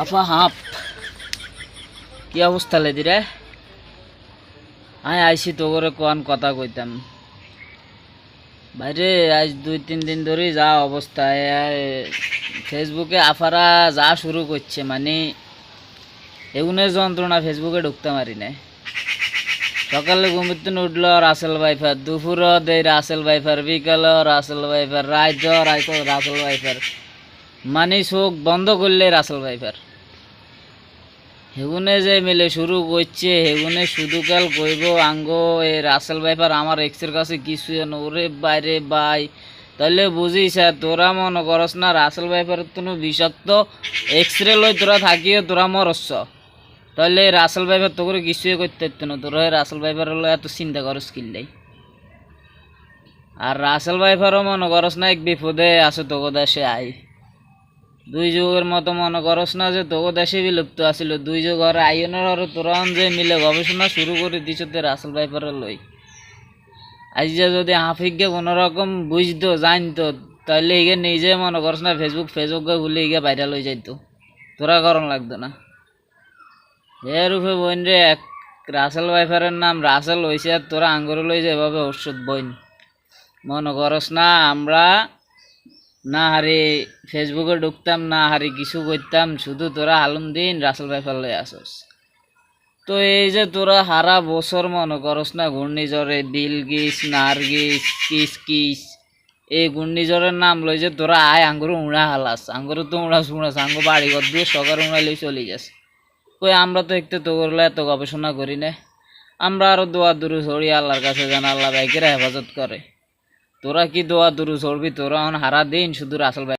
আপা হাঁপ কি অবস্থা লেদি রে? আমি আইসি তো করে কোন কথা কইতাম বাইরে। আজ 2-3 দিন ধরে যা অবস্থা ফেসবুকে আফারা যা শুরু করছে, মানে এগুনের যন্ত্রণা ফেসবুকে ঢুকতে পারি না। সকালে ঘুমিতে উঠলো রাসেল ভাইফার, দুপুর দেয় রাসেল ভাইফার, বিকাল রাসেল ভাইফার, রাত রাসেল ভাইফার, মানে চোখ বন্ধ করলে রাসেল ভাইফার। হেগুনে যে মিলে শুরু করছে, হেগুনে শুধু কাল কইব আঙ্গ এ রাসেল ভাইফার আমার এক্সের কাছে কিছু ওরে বাইরে বাই। তাহলে বুঝিস তোরা মনে করস না রাসেল ভাইফার তুমি বিষাক্ত এক্সরে লই তোরা থাকিও তোরা মরস। তাহলে রাসেল ভাইফার তো করে কিছুই করতে পারতো না, তোরা রাসেল ভাইফার হলো এত চিন্তা করস কিনলেই। আর রাসেল ভাইফারও মনে করস না এক বিপদে আছে তোকে দেশে আই। দুই যুগের মতো মনে করস না যে তোকে দেশে বিলুপ্ত আছিল, দুই যুগ আর আইনের আর তোরা যে মিলে গবেষণা শুরু করে দিছ তো রাসেল ভাইফারের লই। আজ যে যদি হাফিককে কোনো রকম বুঝতো জানতো, তাহলে ইগে নিজে মনে করস না ফেসবুক ভুলে ইগে ভাইরাল হয়ে যাইতো, তোরা করণ লাগতো না। এর রূপে বইন রে এক রাসেল ভাইফারের নাম রাসেল হয়েছে, আর তোরা আঙ্গুর লই যে এভাবে ওষুধ বইন মনে করস না। আমরা না হারি ফেসবুকে ঢুকতাম, না হারি কিছু করতাম, শুধু তোরা আলম দিন রাসেল ভাইফার লই আসস। তো এই যে তোরা হারা বছর মনে করস না ঘূর্ণিঝড়ে বিলগিস নার্গিস কিস এই ঘূর্ণিঝড়ের নাম লই যে তোরা আয় আঙ্গুর উড়া হালাস, আঙ্গুর তো উড়াস আঙ্গুর বাড়ি ঘর দিয়ে সকার উড়াইলেই চলে যাস। কই আমরা তো একটু তো করলে এত গবেষণা করি না। আমরা আরো দোয়া দুরু ছড়ি আল্লাহর কাছে যেন আল্লাহ ভাইকেরা হেফাজত করে। তোরা কি দোয়া দুরু ছড়বি? তোরা হারা দিন শুধু রাসেল ভাই